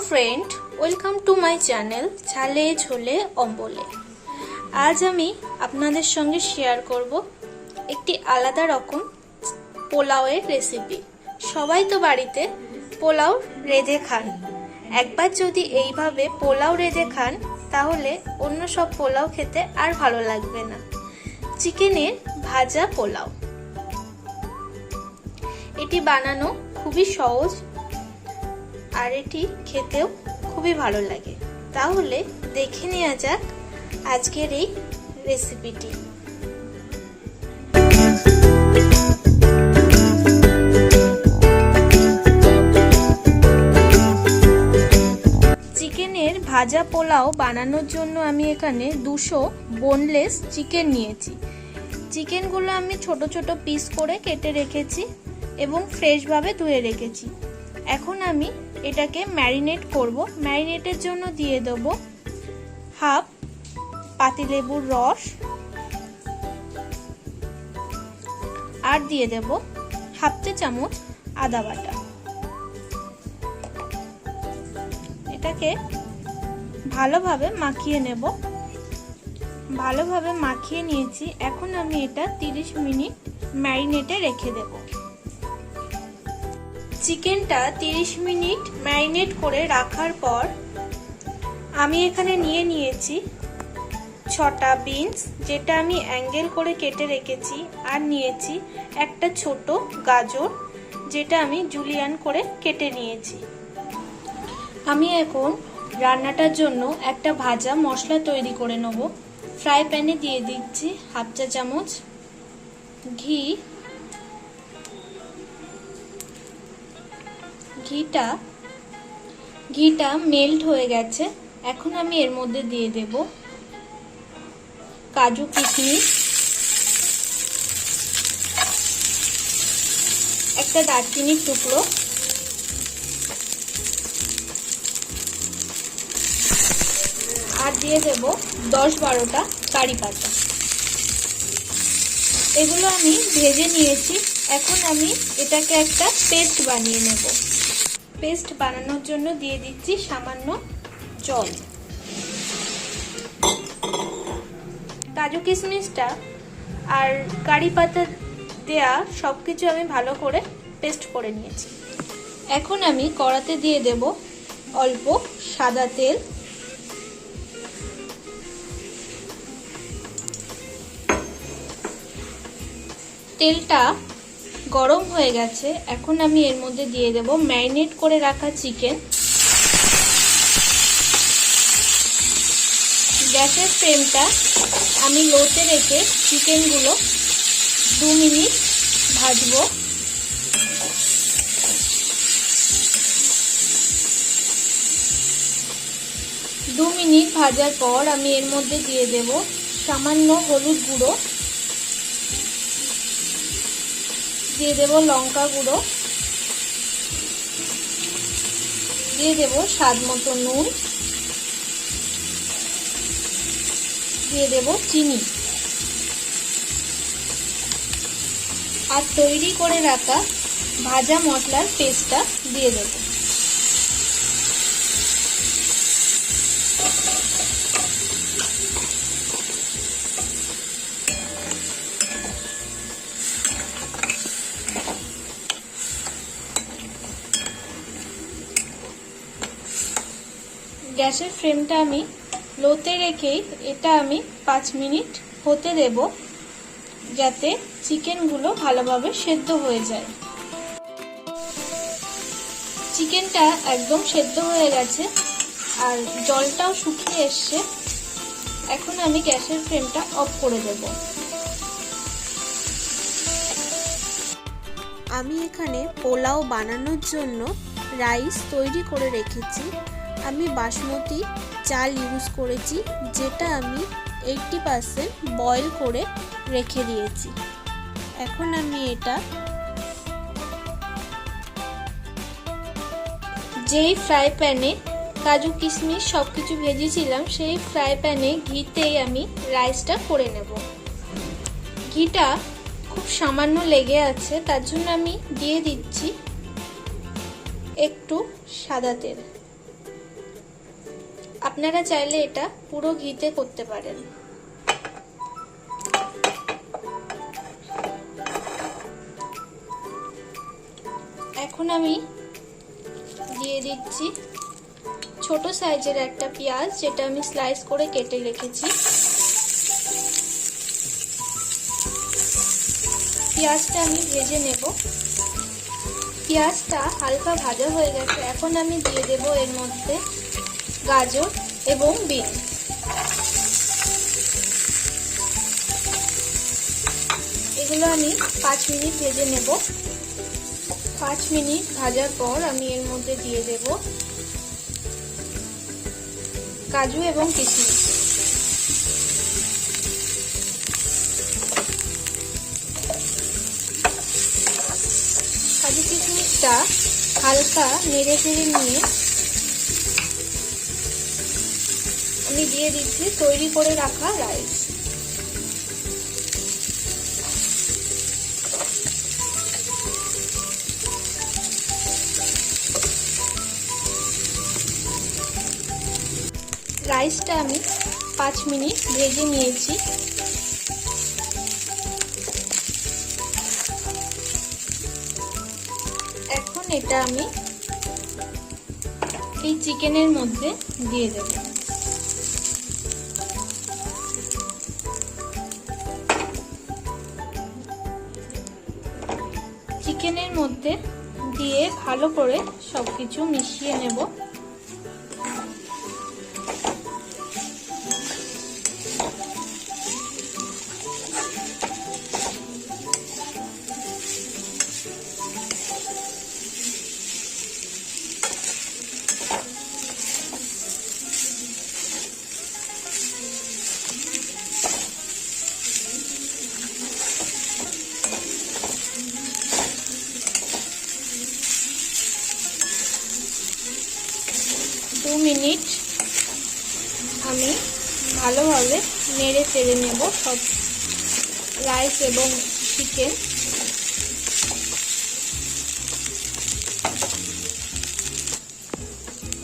Friend, welcome to my channel Jhale Jhole Ambole. আজ আমি আপনাদের সঙ্গে শেয়ার করব একটি আলাদা রকম পোলাওয়ের রেসিপি। সবাই তো বাড়িতে পোলাও রেঁধে খান। একবার যদি এইভাবে পোলাও রেঁধে খান তাহলে অন্য সব পোলাও খেতে আর ভালো লাগবে না। চিকেনের ভাজা পোলাও, এটি বানানো খুবই সহজ আর এটি খেতেও খুবই ভালো লাগে। তাহলে দেখে নেওয়া যাক আজকের এই রেসিপিটি। চিকেনের ভাজা পোলাও বানানোর জন্য আমি এখানে 200 বোনলেস চিকেন নিয়েছি। চিকেনগুলো আমি ছোট ছোট পিস করে কেটে রেখেছি এবং ফ্রেশভাবে ধুয়ে রেখেছি। এখন আমি এটাকে ম্যারিনেট করব। ম্যারিনেটের জন্য দিয়ে দেব হাফ পাতিলেবুর রস আর দিয়ে দেব হাফ চা চামচ আদা বাটা। এটাকে ভালোভাবে মাখিয়ে নেব। ভালোভাবে মাখিয়ে নিয়েছি। এখন আমি এটা 30 মিনিট ম্যারিনেটে রেখে দেব। চিকেনটা 30 মিনিট ম্যারিনেট করে রাখার পর আমি এখানে নিয়েছি 6টা বিনস, যেটা আমি অ্যাঙ্গেল করে কেটে রেখেছি, আর নিয়েছি একটা ছোট গাজর, যেটা আমি জুলিয়ান করে কেটে নিয়েছি। আমি এখন রান্নাটার জন্য একটা ভাজা মশলা তৈরি করে নেব। ফ্রাই প্যানে দিয়ে দিচ্ছি হাফ চা চামচ ঘি। ঘিটা মেল্ট হয়ে গেছে। এখন আমি এর মধ্যে দিয়ে দেব কাজু কিশমিশ, একটা দারচিনির টুকরো, আর দিয়ে দেব 10-12টা কারি পাতা। এগুলো আমি ভেজে নিয়েছি। এখন আমি এটাকে একটা পেস্ট বানিয়ে নেব। পেস্ট বানানোর জন্য দিয়ে দিচ্ছি সামান্য জল। কাজু কিশমিশটা আর কারি পাতা দেয়া সবকিছু আমি ভালো করে পেস্ট করে নিয়েছি। এখন আমি কড়াতে দিয়ে দেব অল্প সাদা তেল। তেলটা গরম হয়ে গেছে। এখন আমি এর মধ্যে দিয়ে দেব ম্যারিনেট করে রাখা চিকেন। গ্যাসের ফ্লেমটা আমি লোতে রেখে চিকেনগুলো 2 মিনিট ভাজবো। দু মিনিট ভাজার পর আমি এর মধ্যে দিয়ে দেব সামান্য হলুদ গুঁড়ো, দিয়ে দেব লঙ্কা গুঁড়ো, দিয়ে দেব স্বাদ মতো নুন, দিয়ে দেব চিনি, আর তৈরি করে রাখা ভাজা মশলার পেস্টটা দিয়ে দেব। গ্যাসের ফ্লেমটা আমি লোতে রেখেই এটা আমি 5 মিনিট হতে দেব, যাতে চিকেনগুলো ভালোভাবে সেদ্ধ হয়ে যায়। চিকেনটা একদম সেদ্ধ হয়ে গেছে আর জলটাও শুকিয়ে এসছে। এখন আমি গ্যাসের ফ্লেমটা অফ করে দেব। আমি এখানে পোলাও বানানোর জন্য রাইস তৈরি করে রেখেছি। আমি বাসমতি চাল ইউজ করেছি, যেটা আমি 80% বয়েল করে রেখে দিয়েছি। এখন আমি এটা যেই ফ্রাই প্যানে কাজু কিশমিশ সবকিছু ভেজেছিলাম, সেই ফ্রাই প্যানে ঘিতেই আমি রাইসটা করে নেব। ঘিটা খুব সামান্য লেগে আছে, তার জন্য আমি দিয়ে দিচ্ছি একটু সাদা তেল। আপনারা চাইলে এটা পুরো ঘিতে করতে পারেন। এখন আমি দিয়ে দিচ্ছি ছোট সাইজের একটা পেঁয়াজ, যেটা আমি স্লাইস করে কেটে রেখেছি। পেঁয়াজটা আমি ভেজে নেব। পেঁয়াজটা হালকা ভাজা হয়ে গেছে। এখন আমি দিয়ে দেব এর মধ্যে গাজর এবং বিনস। এগুলো আমি 5 মিনিট ভেজে নেব। 5 মিনিট ভাজার পর আমি এর মধ্যে দিয়ে দেব কাজু এবং কিশমিশ। কাজু কিশমিশটা হালকা নেড়ে চেড়ে নিয়ে আমি দিয়ে দিচ্ছি তৈরি করে রাখা রাইস। রাইসটা আমি 5 মিনিট ভেজে নিয়েছি। এখন এটা আমি এই চিকেনের মধ্যে দিয়ে দেব। চিকেনের মধ্যে দিয়ে ভালো করে সবকিছু মিশিয়ে নেব। দু মিনিট আমি ভালোভাবে নেড়ে চেড়ে নেব সব রাইস এবং চিকেন।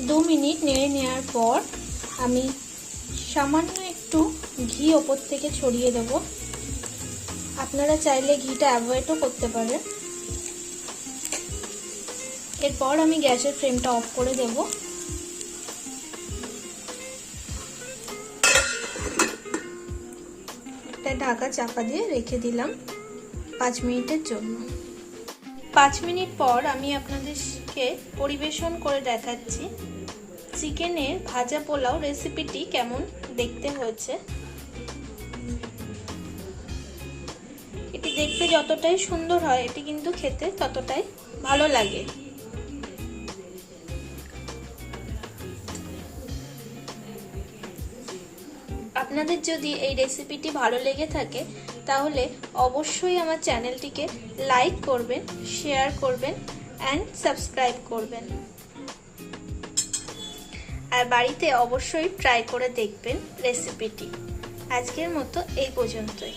দু মিনিট নেড়ে নেওয়ার পর আমি সামান্য একটু ঘি ওপর থেকে ছড়িয়ে দেব। আপনারা চাইলে ঘিটা অ্যাভয়েডও করতে পারেন। এরপর আমি গ্যাসের ফ্লেমটা অফ করে দেব। ঢাকা চাপা দিয়ে রেখে দিলাম 5 মিনিটের জন্য। 5 মিনিট পর আমি আপনাদেরকে পরিবেশন করে দেখাচ্ছি চিকেনের ভাজা পোলাও রেসিপিটি কেমন দেখতে হয়েছে। এটি দেখতে যতটাই সুন্দর হয়, এটি কিন্তু খেতে ততটাই ভালো লাগে। আপনাদের যদি এই রেসিপিটি ভালো লেগে থাকে তাহলে অবশ্যই আমার চ্যানেলটিকে লাইক করবেন, শেয়ার করবেন অ্যান্ড সাবস্ক্রাইব করবেন। আর বাড়িতে অবশ্যই ট্রাই করে দেখবেন রেসিপিটি। আজকের মতো এই পর্যন্তই।